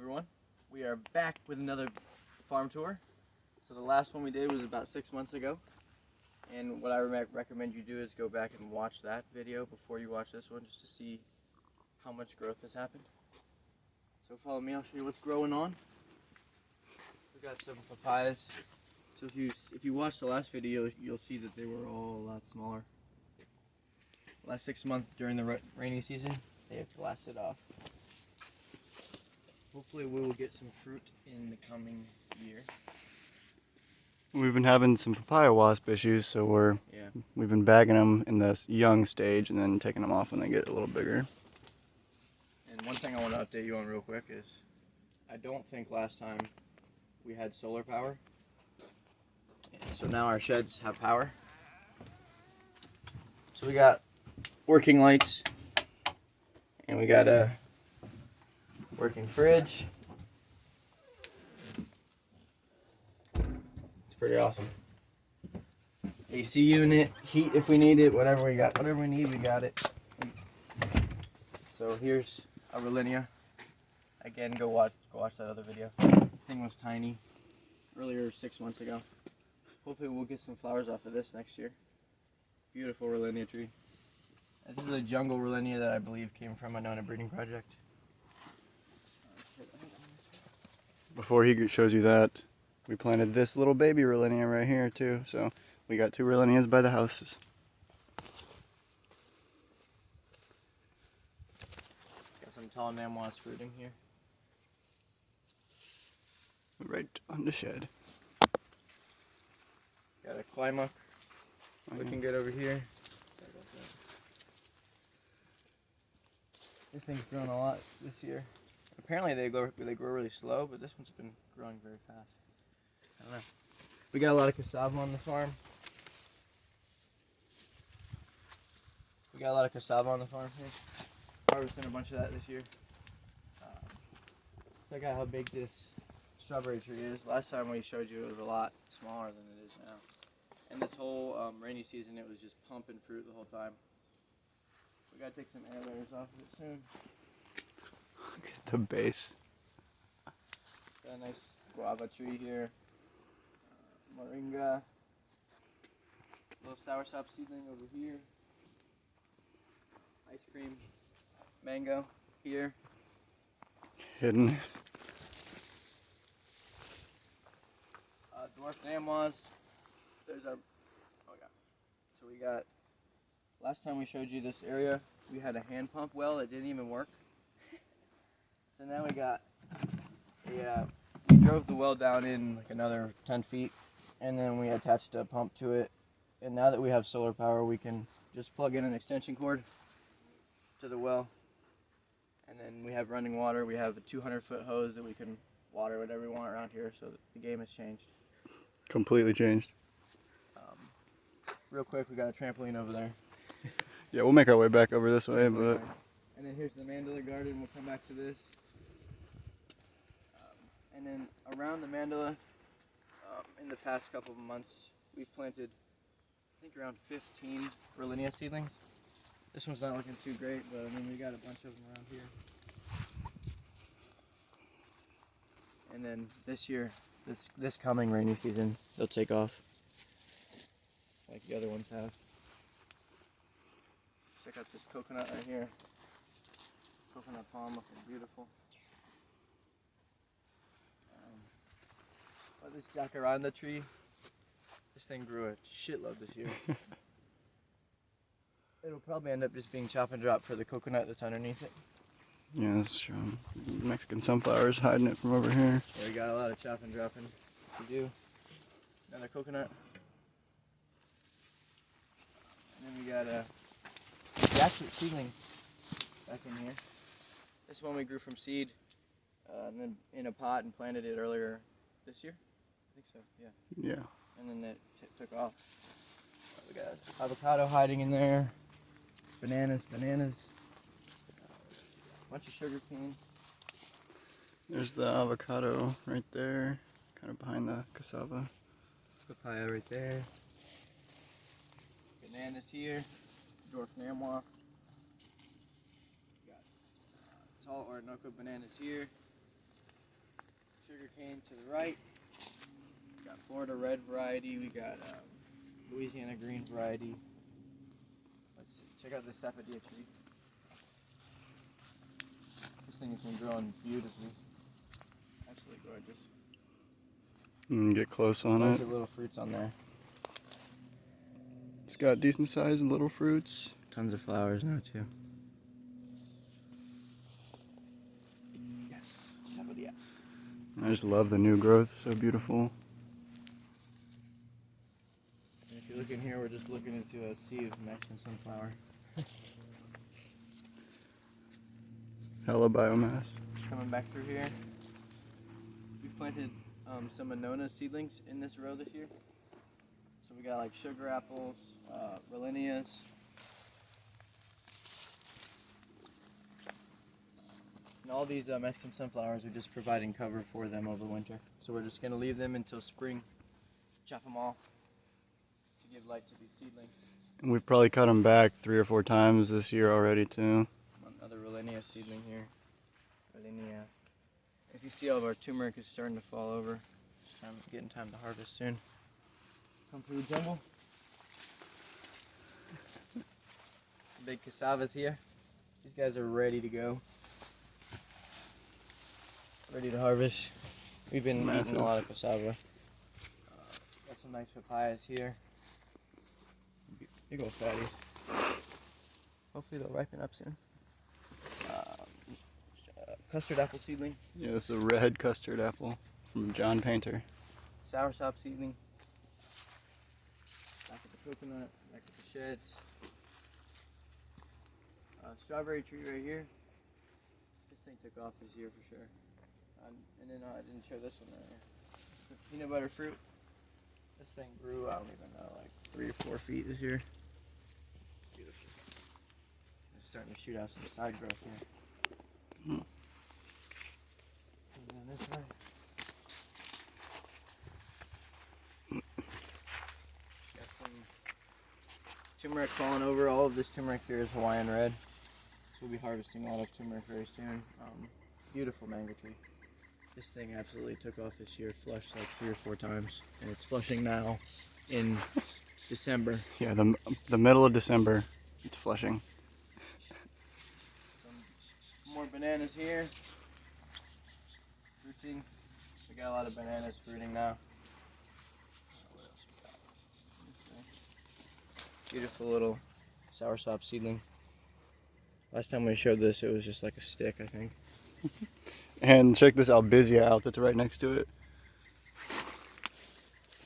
everyone. We are back with another farm tour. So the last one we did was about 6 months ago. And what I recommend you do is go back and watch that video before you watch this one, just to see how much growth has happened. So follow me, I'll show you what's growing on. We've got some papayas. So if you watch the last video, you'll see that they were all a lot smaller. Last 6 months during the rainy season, they have blasted off. Hopefully we will get some fruit in the coming year. We've been having some papaya wasp issues, so we've been bagging them in this young stage and then taking them off when they get a little bigger. And one thing I want to update you on real quick is, I don't think last time we had solar power. And so now our sheds have power. So we got working lights, and we got a working fridge. It's pretty awesome. AC unit, heat if we need it, whatever we need, we got it. So here's a Rollinia. Again, go watch that other video. The thing was tiny earlier 6 months ago. Hopefully we'll get some flowers off of this next year. Beautiful Rollinia tree. And this is a jungle Rollinia that I believe came from a Nona breeding project. Before he shows you that, we planted this little baby Rollinia right here too. So we got 2 Rollinias by the houses. Got some tall Namois fruiting here. Right on the shed. Got a Climac looking good over here. This thing's grown a lot this year. Apparently they grow really slow, but this one's been growing very fast. I don't know. We got a lot of cassava on the farm. Here. Harvesting a bunch of that this year. Check out how big this strawberry tree is. Last time we showed you it was a lot smaller than it is now. And this whole rainy season it was just pumping fruit the whole time. We gotta take some air layers off of it soon. Look at the base. Got a nice guava tree here. Moringa. Little soursop seedling over here. Ice cream. Mango here. Hidden. Dwarf Namois. There's our. Oh yeah. So we got. Last time we showed you this area, we had a hand pump well that didn't even work. So now we got we drove the well down in like another 10 feet, and then we attached a pump to it. And now that we have solar power, we can just plug in an extension cord to the well. And then we have running water. We have a 200-foot hose that we can water whatever we want around here, so the game has changed. Completely changed. Real quick, we got a trampoline over there. Yeah, we'll make our way back over this way, but... And then here's the Mandala Garden. We'll come back to this. And then around the Mandala, in the past couple of months, we've planted, I think, around 15 Rollinia seedlings. This one's not looking too great, but I mean, we got a bunch of them around here. And then this year, this coming rainy season, they'll take off, like the other ones have. Check out this coconut right here. Coconut palm looking beautiful. This jacaranda tree, this thing grew a shitload this year. It'll probably end up just being chop and drop for the coconut that's underneath it. Yeah, that's true. Mexican sunflowers hiding it from over here. Yeah, we got a lot of chop and dropping to do. Another coconut. And then we got a Jackfruit seedling back in here. This one we grew from seed, and then in a pot and planted it earlier this year. I think so, yeah. Yeah. And then it took off. We got avocado hiding in there. Bananas. Bunch of sugar cane. There's the avocado right there, kind of behind the cassava. Papaya right there. Bananas here. Dwarf Namois. Got tall Orinoco bananas here. sugarcane to the right. We got Florida red variety. We got Louisiana green variety. Let's see. Check out the Safadia tree. This thing has been growing beautifully. Absolutely gorgeous. And get close on Look it. at little fruits on there. It's got decent size and little fruits. Tons of flowers now too. Yes, Safadia. I just love the new growth. So beautiful. And if you look in here, we're just looking into a sea of Mexican sunflower. Hella biomass. Coming back through here, we planted some Monona seedlings in this row this year. So we got like sugar apples, Rolinias. And all these Mexican sunflowers are just providing cover for them over winter. So we're just going to leave them until spring, chop them off to give light to these seedlings. And we've probably cut them back 3 or 4 times this year already too. Another Rollinia seedling here. Rollinia. If you see, all of our turmeric is starting to fall over. It's getting time to harvest soon. Come through the jungle. Big cassavas here. These guys are ready to go. Ready to harvest. We've been eating a lot of cassava. Got some nice papayas here. Big old fatties. Hopefully they'll ripen up soon. Custard apple seedling. Yeah, it's a red custard apple from John Painter. Soursop seedling. Back at the coconut, back at the sheds. Strawberry tree right here. This thing took off this year for sure. And then I didn't show this one right here. Peanut butter fruit. This thing grew, I don't even know, like 3 or 4 feet this year. Beautiful. It's starting to shoot out some side growth here. And then this way. Got some turmeric falling over. All of this turmeric here is Hawaiian red. So we'll be harvesting a lot of turmeric very soon. Beautiful mango tree. This thing absolutely took off this year, flushed like 3 or 4 times, and it's flushing now in December. Yeah, the middle of December, it's flushing. Some more bananas here. Fruiting. We got a lot of bananas fruiting now. What else we got? Beautiful little soursop seedling. Last time we showed this, it was just like a stick, I think. And check this albizia out that's right next to it.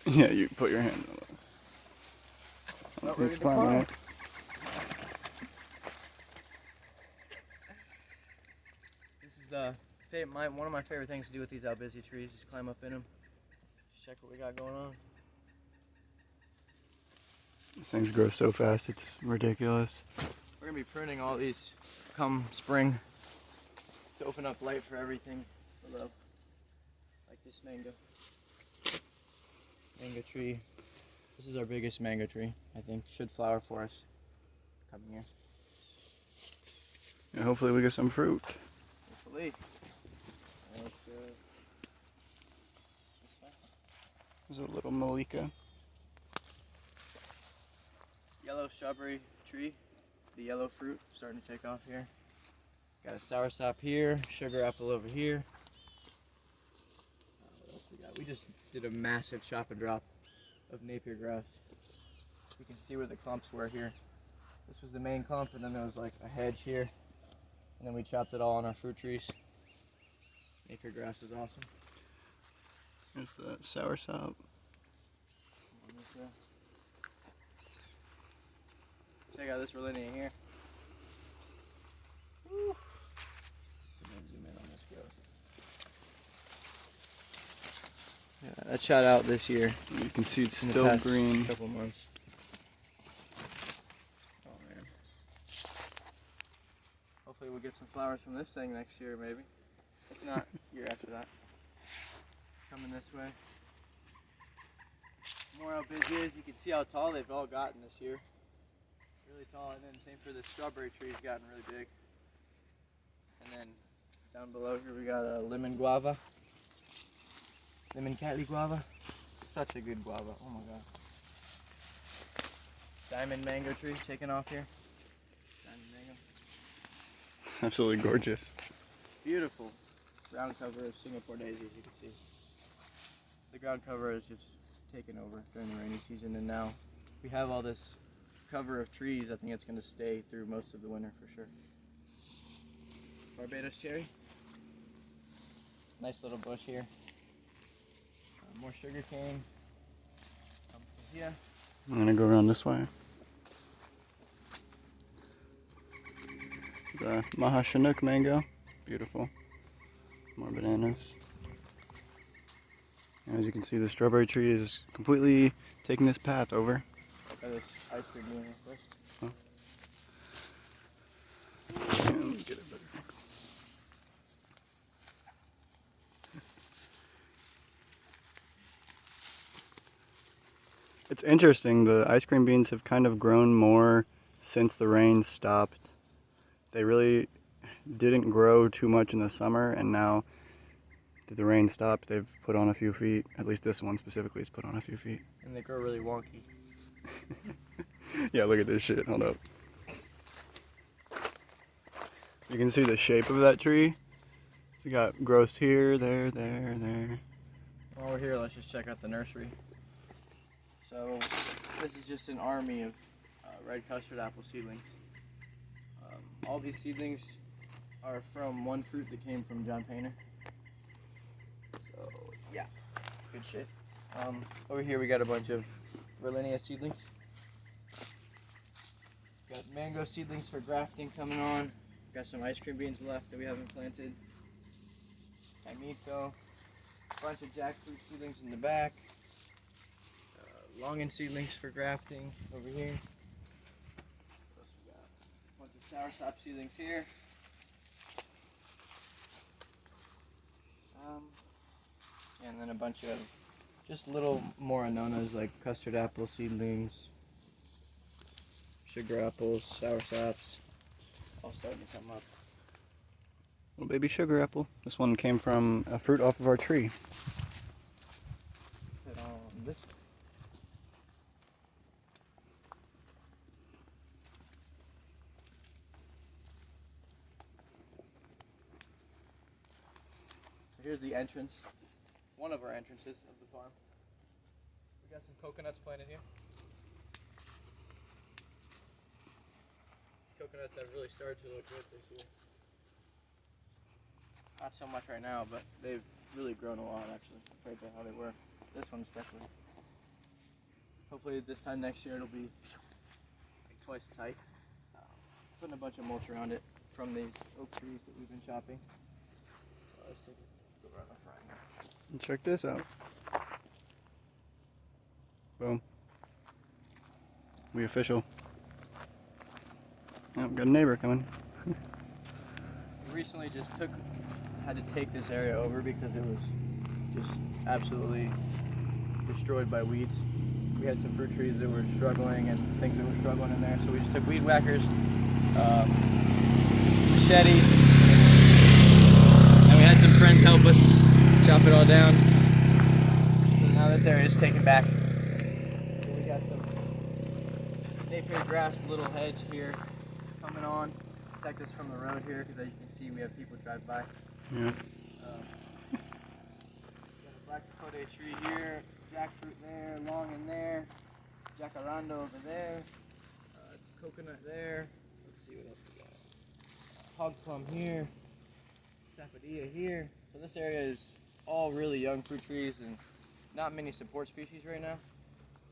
Yeah, you put your hand on it. Not ready It's to climbing climb. it. This is one of my favorite things to do with these albizia trees is climb up in them. Just check what we got going on. These things grow so fast, it's ridiculous. We're gonna be pruning all these come spring to open up light for everything below. Like this mango tree. This is our biggest mango tree, I think. Should flower for us coming year. And hopefully we get some fruit. Hopefully. There's a little Malika. Yellow strawberry tree. The yellow fruit starting to take off here. Got a soursop here, sugar apple over here. What else we got? We just did a massive chop and drop of Napier grass. You can see where the clumps were here. This was the main clump, and then there was like a hedge here. And then we chopped it all on our fruit trees. Napier grass is awesome. There's that soursop. Check out this Rollinia here. Woo. Zoom in on this growth. Yeah, that shot out this year. You can see it's In the still past green. Couple months. Oh man. Hopefully we'll get some flowers from this thing next year, maybe. If not, year after that. Coming this way. More albizzias. You can see how tall they've all gotten this year. Really tall, and then same for the strawberry trees, gotten really big. And then down below here we got a lemon guava. Lemon Catley guava. Such a good guava. Oh my god. Diamond mango tree taking off here. Diamond mango. Absolutely gorgeous. Beautiful ground cover of Singapore daisies, you can see. The ground cover is just taken over during the rainy season, and now we have all this cover of trees. I think it's going to stay through most of the winter for sure. Barbados Cherry. Nice little bush here. More sugar cane. Yeah. I'm gonna go around this way. It's a Maha Chinook mango. Beautiful. More bananas. As you can see, the strawberry tree is completely taking this path over. Look at this ice cream being here first. Yeah, let me get it better. It's interesting, the ice cream beans have kind of grown more since the rain stopped. They really didn't grow too much in the summer, and now that the rain stopped, they've put on a few feet. At least this one specifically has put on a few feet. And they grow really wonky. Yeah, look at this shit. Hold up. You can see the shape of that tree. It's got growths here, there, there, there. While we're here, let's just check out the nursery. So this is just an army of red custard apple seedlings. All these seedlings are from one fruit that came from John Painter. So yeah, good shit. Over here we got a bunch of Rollinia seedlings. Got mango seedlings for grafting coming on. Got some ice cream beans left that we haven't planted. Timito. Bunch of jackfruit seedlings in the back. Longin seedlings for grafting over here. Plus we got a bunch of soursop seedlings here. And then a bunch of just little more anonas like custard apple seedlings, sugar apples, soursops, all starting to come up. Little baby sugar apple. This one came from a fruit off of our tree. Put on this. Here's the entrance, one of our entrances of the farm. We got some coconuts planted here. Coconuts have really started to look good this year. Not so much right now, but they've really grown a lot actually compared to how they were. This one especially. Hopefully this time next year it'll be like twice as height. Putting a bunch of mulch around it from these oak trees that we've been chopping. Let's take it. Around the front here. And check this out. Boom. We official. Oh, got a neighbor coming. We recently just had to take this area over because it was just absolutely destroyed by weeds. We had some fruit trees that were struggling and things that were struggling in there, so we just took weed whackers, machetes, and we had some friends help us chop it all down. So now this area is taken back. So we got some napier grass, little hedge here coming on. Protect us from the road here because as you can see we have people drive by. Yeah. Got a black Sapote tree here, jackfruit there, long in there, jacaranda over there, coconut there. Let's see what else we got. Hog plum here, Safadia here. So this area is all really young fruit trees and not many support species right now.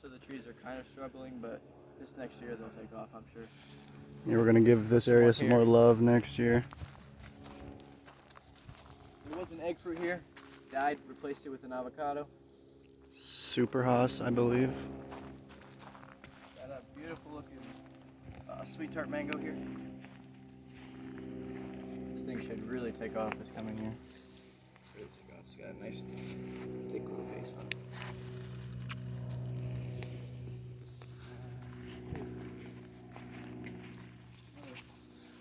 So the trees are kind of struggling, but this next year they'll take off, I'm sure. Yeah, we're gonna give this area some more love next year. There was an egg fruit here, died, replaced it with an avocado. Super Haas, I believe. Got a beautiful looking sweet tart mango here. This thing should really take off this coming year. Really take off. It's got a nice thick little base on it.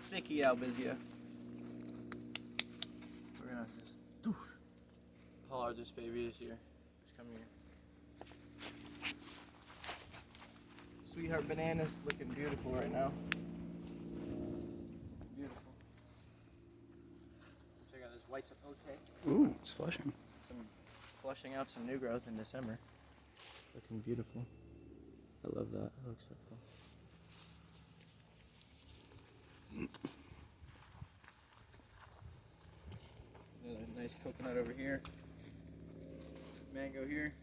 Sticky albizia. We're gonna just holler this baby this year. come here. Sweetheart bananas looking beautiful right now. Beautiful. Check out this white sapote. Ooh, it's flushing. Flushing out some new growth in December. Looking beautiful. I love that. It looks so cool. Another nice coconut over here. Mango here.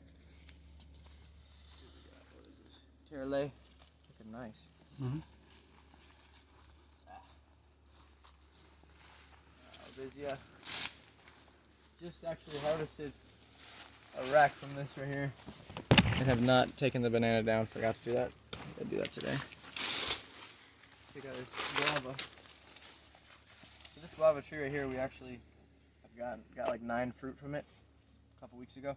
What is this? Terle. Looking nice. Mm-hmm. Albizia. Just actually harvested a rack from this right here. I have not taken the banana down. Forgot to do that. I'll do that today. Check out this guava. So this guava tree right here, we actually have got like 9 fruit from it a couple weeks ago.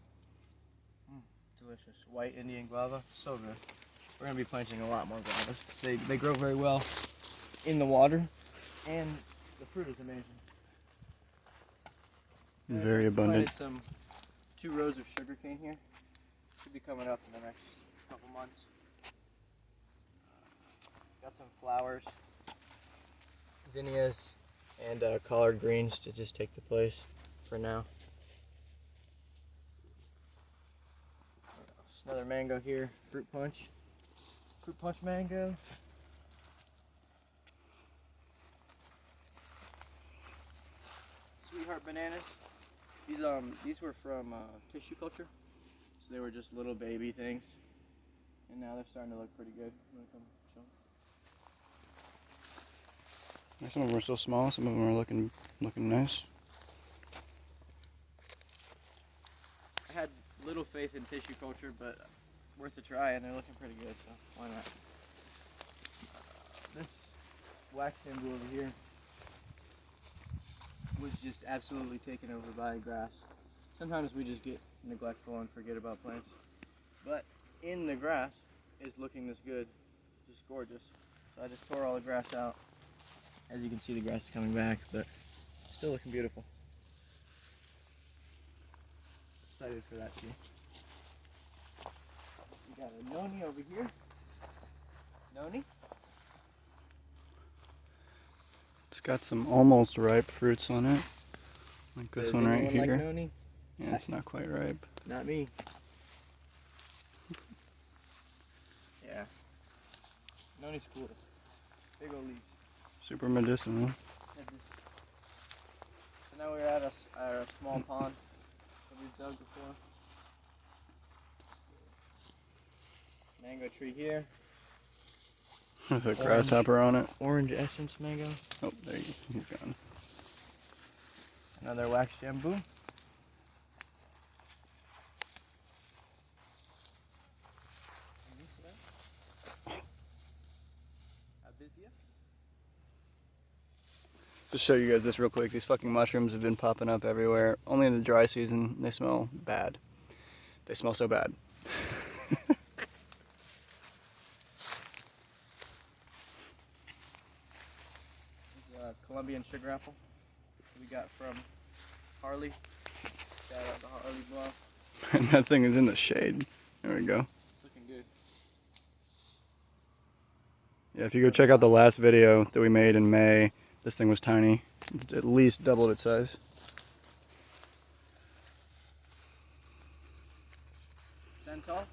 Delicious. White Indian guava. So good. We're going to be planting a lot more guavas. They grow very well in the water, and the fruit is amazing. Very abundant. Planted 2 rows of sugarcane here. Should be coming up in the next couple months. Got some flowers, zinnias, and collard greens to just take the place for now. Another mango here, fruit punch mango. Sweetheart bananas. These were from tissue culture, so they were just little baby things, and now they're starting to look pretty good. I'm gonna come show 'em. Yeah, some of them are still small. Some of them are looking nice. I had little faith in tissue culture, but worth a try, and they're looking pretty good, so why not? This wax bamboo over here was just absolutely taken over by grass. Sometimes we just get neglectful and forget about plants, but in the grass it's looking this good, just gorgeous. So I just tore all the grass out. As you can see, the grass is coming back, but still looking beautiful. Excited for that too. We got a noni over here. Noni. It's got some almost ripe fruits on it, like this Does one right anyone here. like noni? Yeah, it's not quite ripe. Not me. Yeah. Noni's cool. Big old leaves. Super medicinal. So now we're at a small pond that we've dug before. Mango tree here. With a grasshopper on it. Orange essence mango. Oh, there he's gone. Another wax bamboo. Just show you guys this real quick. These fucking mushrooms have been popping up everywhere. Only in the dry season. They smell bad. They smell so bad. Colombian sugar apple we got from Harley. Shout out to Harley Bluff. And that thing is in the shade. There we go. It's looking good. Yeah, if you go check out the last video that we made in May, this thing was tiny. It's at least doubled its size. Santal.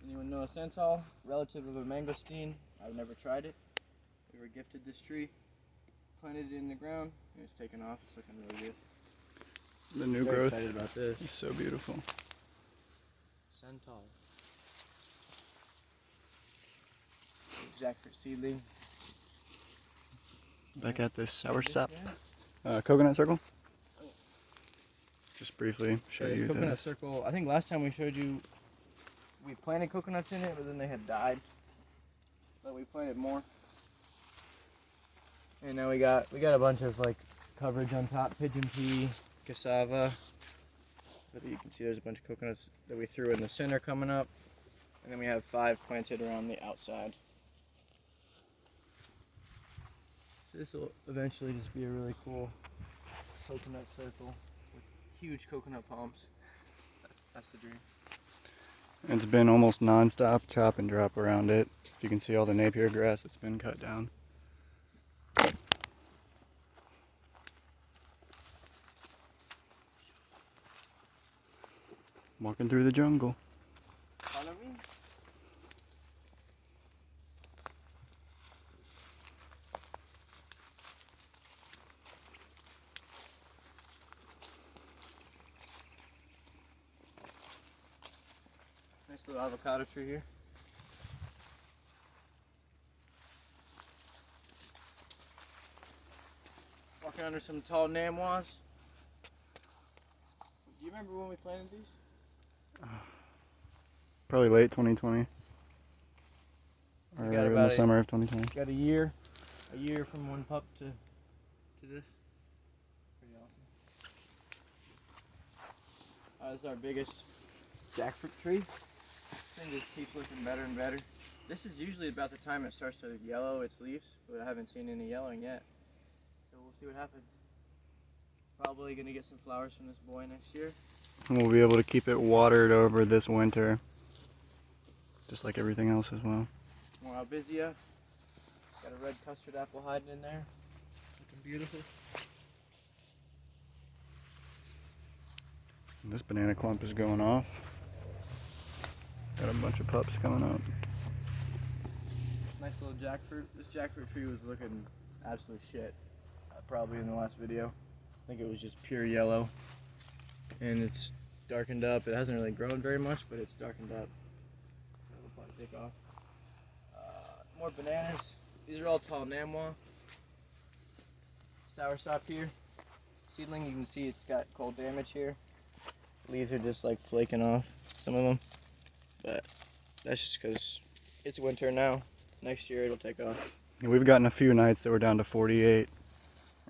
Anyone know a santal? Relative of a mangosteen. I've never tried it. We were gifted this tree. Planted it in the ground, and it's taken off. It's looking really good. The new Very growth excited about this. is so beautiful. Santal. Jackfruit seedling. Back at this Soursop Yeah. coconut circle. Just briefly show Yeah, this you coconut this. circle. I think last time we showed you, we planted coconuts in it, but then they had died. But we planted more. And now we got a bunch of like coverage on top, pigeon pea, cassava. But you can see there's a bunch of coconuts that we threw in the center coming up. And then we have 5 planted around the outside. This will eventually just be a really cool coconut circle with huge coconut palms. That's the dream. It's been almost non-stop chop and drop around it. You can see all the Napier grass that's been cut down. Walking through the jungle. Follow me. Nice little avocado tree here. Walking under some tall namwas. Do you remember when we planted these? Probably late 2020. Or in the summer of 2020. Got a year from one pup to this. Pretty awesome. This is our biggest jackfruit tree. This thing just keeps looking better and better. This is usually about the time it starts to yellow its leaves, but I haven't seen any yellowing yet. So we'll see what happens. Probably gonna get some flowers from this boy next year. And we'll be able to keep it watered over this winter. Just like everything else as well. More albizia. Got a red custard apple hiding in there. Looking beautiful. And this banana clump is going off. Got a bunch of pups coming up. Nice little jackfruit. This jackfruit tree was looking absolute shit. Probably in the last video. I think it was just pure yellow. And it's darkened up. It hasn't really grown very much, but it's darkened up. It'll probably take off. More bananas. These are all tall namwa. Soursop here. Seedling, you can see it's got cold damage here. Leaves are just like flaking off, some of them. But that's just because it's winter now. Next year it'll take off. And we've gotten a few nights that were down to 48.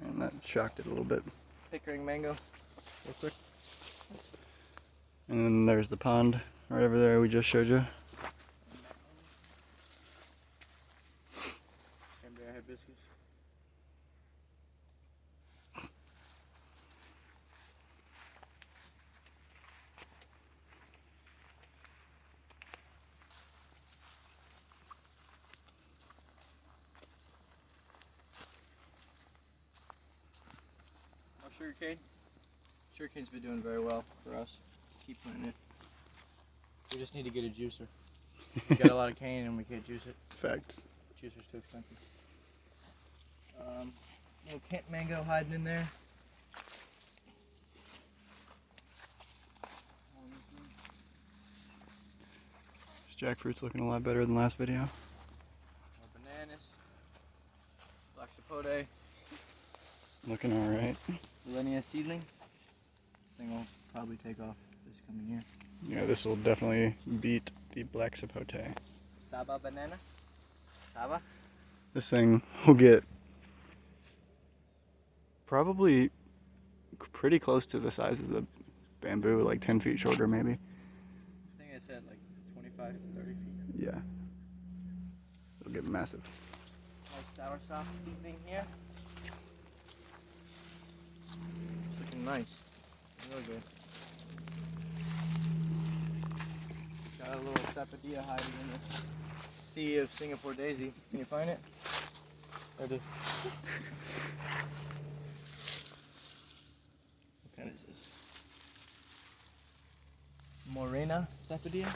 And that shocked it a little bit. Pickering mango, real quick. And then there's the pond right over there we just showed you. Cranberry hibiscus. More sugarcane. Sugarcane's been doing very well for us. Keep planting it. We just need to get a juicer. We got a lot of cane and we can't juice it. Facts. Juicer's too expensive. Little Kent mango hiding in there. This jackfruit's looking a lot better than last video. More bananas. Black Sapote. Looking alright. Millennia seedling. This thing will probably take off this coming year. Yeah, this will definitely beat the black sapote. Saba banana. Saba. This thing will get probably pretty close to the size of the bamboo, like 10 feet shorter maybe. I think I said like 25 to 30 feet. Yeah. It'll get massive. Nice soursop seedling here. It's looking nice. Really good. Got a little Safadia hiding in this sea of Singapore daisy. Can you find it? There it is. What kind is this? Morena Safadia.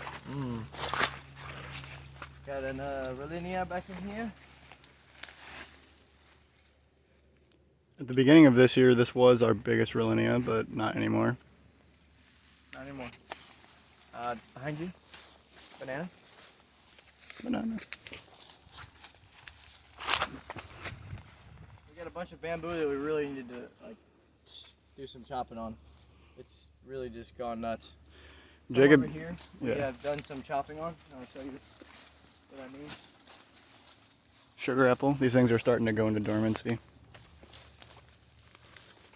Got an Rollinia back in here. At the beginning of this year, this was our biggest Rollinia, but not anymore. Not anymore. Behind you. Banana. Banana. We got a bunch of bamboo that we really need to like do some chopping on. It's really just gone nuts. Some Jacob, over here, we have done some chopping on. I'll show you what I mean. Sugar apple. These things are starting to go into dormancy.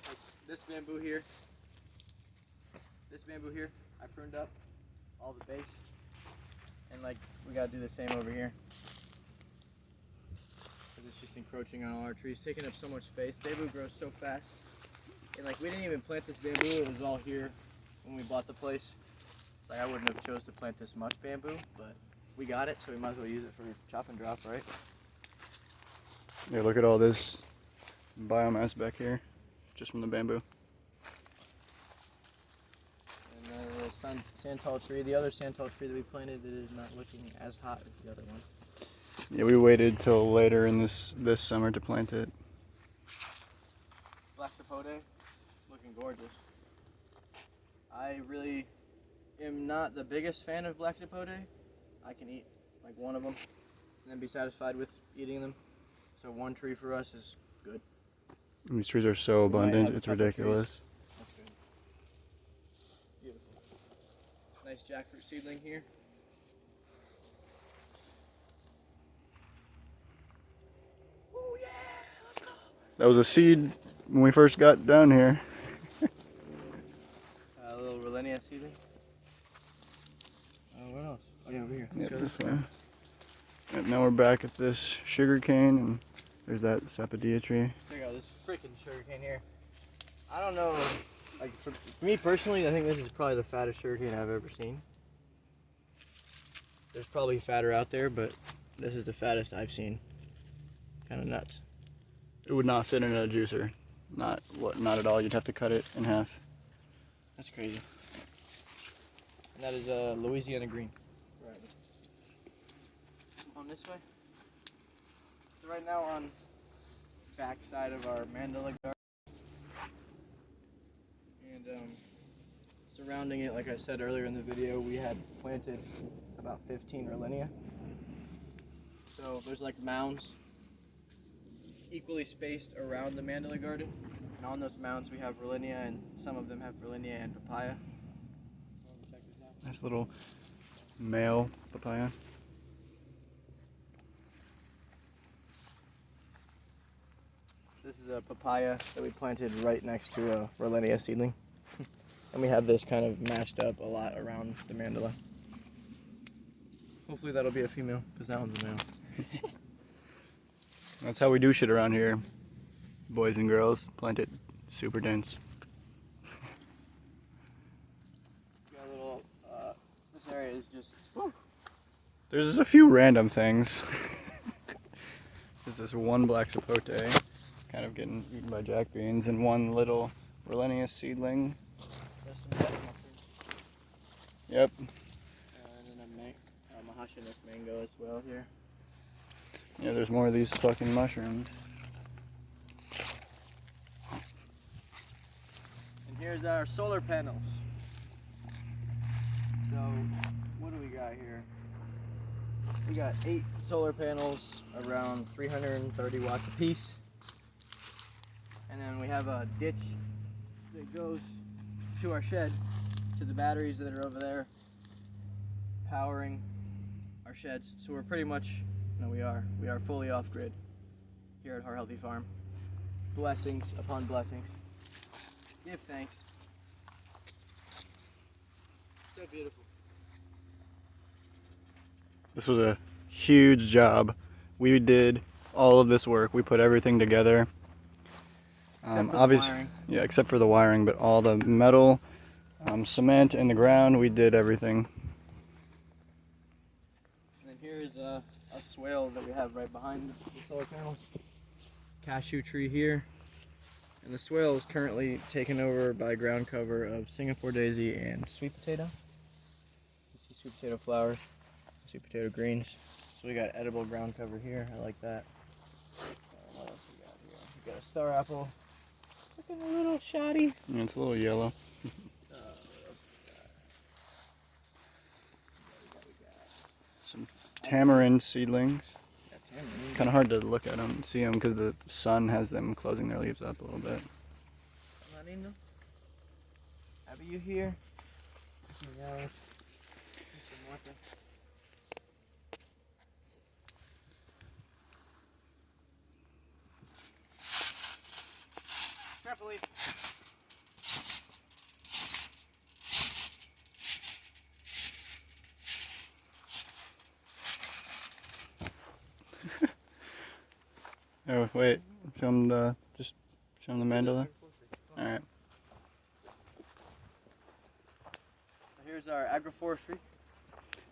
Like this bamboo here. This bamboo here, I pruned up all the base. And like we gotta do the same over here. Cause it's just encroaching on all our trees, taking up so much space. Bamboo grows so fast. And like we didn't even plant this bamboo, it was all here when we bought the place. It's like I wouldn't have chose to plant this much bamboo, but we got it, so we might as well use it for chop and drop, right? Yeah, look at all this biomass back here, just from the bamboo. And then the santal tree, the other santal tree that we planted that is not looking as hot as the other one. Yeah, we waited till later in this summer to plant it. Black Sapote, looking gorgeous. I really am not the biggest fan of black Sapote. I can eat like one of them and then be satisfied with eating them. So one tree for us is good. And these trees are so abundant, it's ridiculous. That's good. Beautiful. Nice jackfruit seedling here. Oh yeah, let's go. That was a seed when we first got down here. A little Rolenia seedling. What else? Oh yeah, over here. Yep, this way. Yep, now we're back at this sugar cane, and there's that Safadia tree. Check out this freaking sugarcane here. I don't know, like for me personally, I think this is probably the fattest sugarcane I've ever seen. There's probably fatter out there, but this is the fattest I've seen. Kind of nuts. It would not fit in a juicer. Not at all. You'd have to cut it in half. That's crazy. And that is Louisiana green. Right. On this way. So right now on back side of our Mandala Garden. And surrounding it, like I said earlier in the video, we had planted about 15 Rolenia. So there's like mounds equally spaced around the Mandala Garden. And on those mounds we have Rolenia, and some of them have Rolenia and papaya. Check this out. Nice little male papaya. This is a papaya that we planted right next to a Rolenia seedling. And we have this kind of mashed up a lot around the mandala. Hopefully that'll be a female, because that one's a male. That's how we do shit around here. Boys and girls, plant it super dense. Got a little, this area is just, whew. There's just a few random things. There's this one black sapote, kind of getting eaten by jack beans, and one little Rolenia seedling. There's some dead mushrooms. Yep. And then a mahashinus mango as well here. Yeah, there's more of these fucking mushrooms. And here's our solar panels. So, what do we got here? We got 8 solar panels, around 330 watts a piece. And then we have a ditch that goes to our shed, to the batteries that are over there, powering our sheds. So we're pretty much, no we are fully off-grid here at Hart Healthy Farm. Blessings upon blessings. Give thanks. So beautiful. This was a huge job. We did all of this work. We put everything together. Obviously, yeah, except for the wiring, but all the metal, cement, and the ground, we did everything. And then here's a swale that we have right behind the solar panels. Cashew tree here. And the swale is currently taken over by ground cover of Singapore daisy and sweet potato. You see sweet potato flowers, sweet potato greens. So we got edible ground cover here. I like that. What else we got here? We got a star apple. Looking a little shoddy. Yeah, it's a little yellow. Some tamarind seedlings. Yeah, tamarind. Kind of hard to look at them and see them because the sun has them closing their leaves up a little bit. Tamarino. Have you here? Yeah. Carefully. Oh wait, show them the mandala. All right. So There's our agroforestry.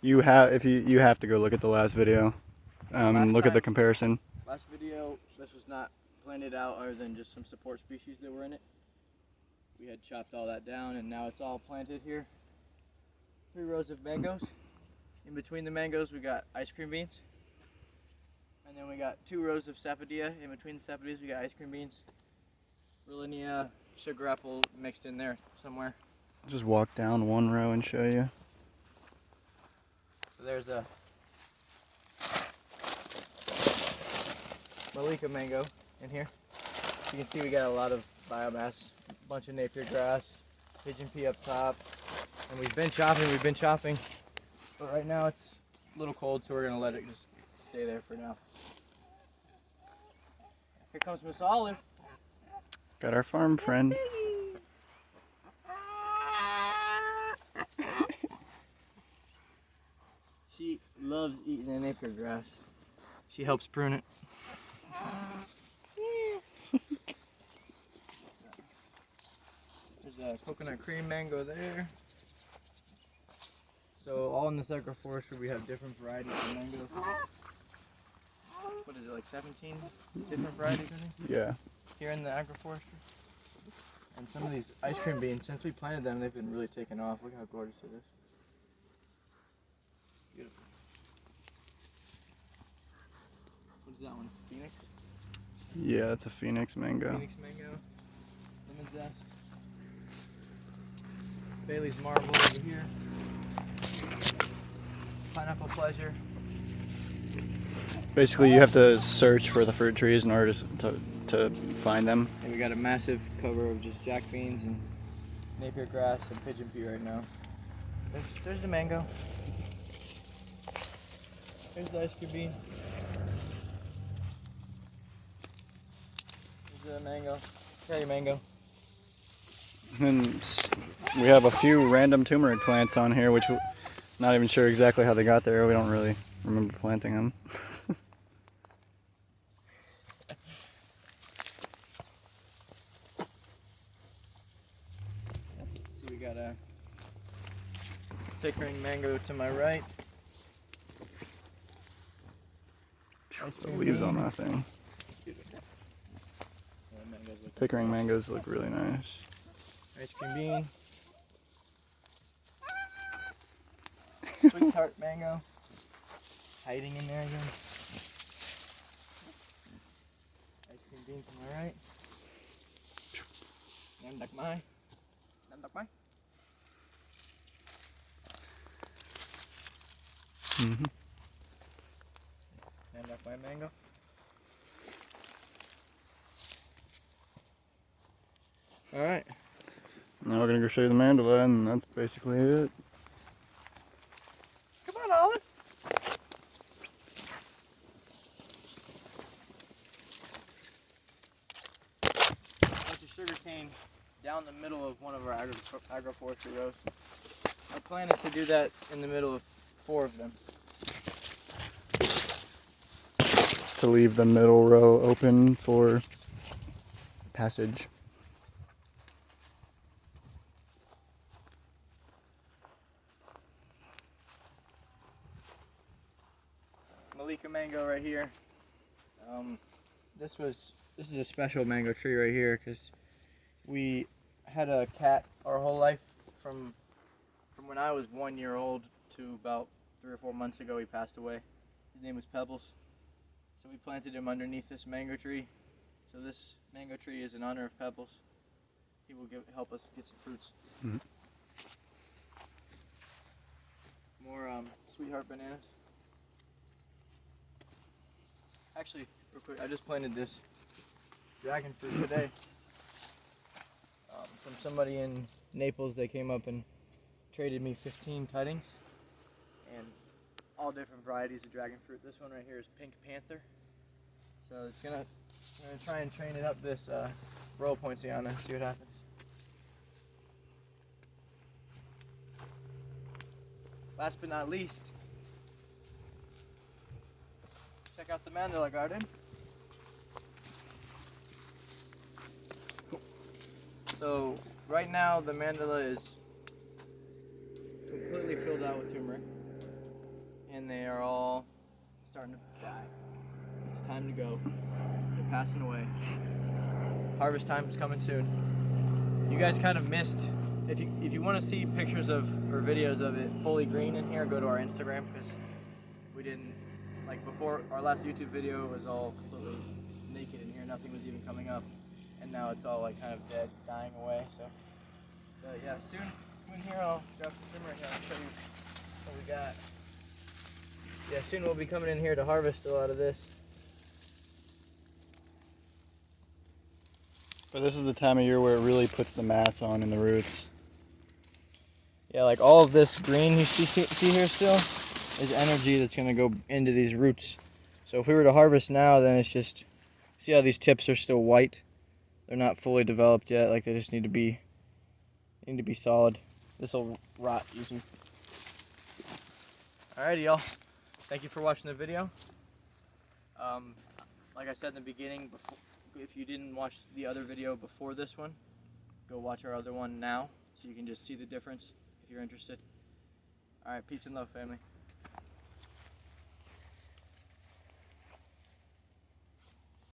You have you have to go look at the last video, and look at the comparison. Last video, this was not planted out other than just some support species that were in it. We had chopped all that down and now it's all planted here. 3 rows of mangoes. In between the mangoes we got ice cream beans. And then we got 2 rows of Safadia. In between the Safadias we got ice cream beans. Relinia, sugar apple mixed in there somewhere. Just walk down 1 row and show you. So there's a Malika mango in here. You can see we got a lot of biomass, a bunch of napier grass, pigeon pea up top, and we've been chopping, but right now it's a little cold, so we're gonna let it just stay there for now. Here comes Miss Olive. Got our farm friend. She loves eating the napier grass. She helps prune it. There's a coconut cream mango there. So all in this agroforestry we have different varieties of mangoes. What is it, like 17 different varieties, I think? Yeah. Here in the agroforestry. And some of these ice cream beans, since we planted them, they've been really taking off. Look how gorgeous it is. Beautiful. What is that one? Phoenix? Yeah, it's a Phoenix mango. Phoenix mango. Lemon zest. Bailey's marble over here. Pineapple pleasure. Basically, you have to search for the fruit trees in order to find them. And we got a massive cover of just jack beans and napier grass and pigeon pea right now. There's the mango. There's the ice cream bean. There's the mango. Cherry mango. And we have a few random turmeric plants on here, which we're not even sure exactly how they got there. We don't really remember planting them. So we got a Pickering mango to my right. The leaves on that thing. Pickering mangoes look really nice. Ice cream bean. Sweet tart mango. Hiding in there again. Ice cream bean to my right. Nandakmai. Nandakmai. Mm-hmm. Nandakmai mango. Alright. Now we're gonna go show you the mandala, and that's basically it. Come on, Olive. Bunch of sugar cane down the middle of one of our agroforestry rows. Our plan is to do that in the middle of 4 of them. Just to leave the middle row open for passage. Malika mango right here. This is a special mango tree right here because we had a cat our whole life from when I was 1 year old to about 3 or 4 months ago. He passed away. His name was Pebbles. So we planted him underneath this mango tree. So this mango tree is in honor of Pebbles. He will help us get some fruits. Mm-hmm. More sweetheart bananas. Actually, real quick, I just planted this dragon fruit today. From somebody in Naples, they came up and traded me 15 cuttings and all different varieties of dragon fruit. This one right here is Pink Panther. So I'm gonna try and train it up this royal poinciana, see what happens. Last but not least, check out the Mandala Garden. So right now the mandala is completely filled out with turmeric, and they are all starting to die. It's time to go. They're passing away. Harvest time is coming soon. You guys kind of missed. If you want to see pictures of or videos of it fully green in here, go to our Instagram, because we didn't, like before our last YouTube video, it was all completely naked in here. Nothing was even coming up, and now it's all like kind of dead, dying away. So yeah, soon in here I'll drop the turmeric and I'll show you what we got. Yeah, soon we'll be coming in here to harvest a lot of this. But this is the time of year where it really puts the mass on in the roots. Yeah, like all of this green you see here still is energy that's going to go into these roots. So if we were to harvest now, then it's just, see how these tips are still white? They're not fully developed yet, like they just need to be solid. This will rot using. Alrighty, y'all. Thank you for watching the video. Like I said in the beginning, if you didn't watch the other video before this one, go watch our other one now so you can just see the difference if you're interested. Alright, peace and love, family.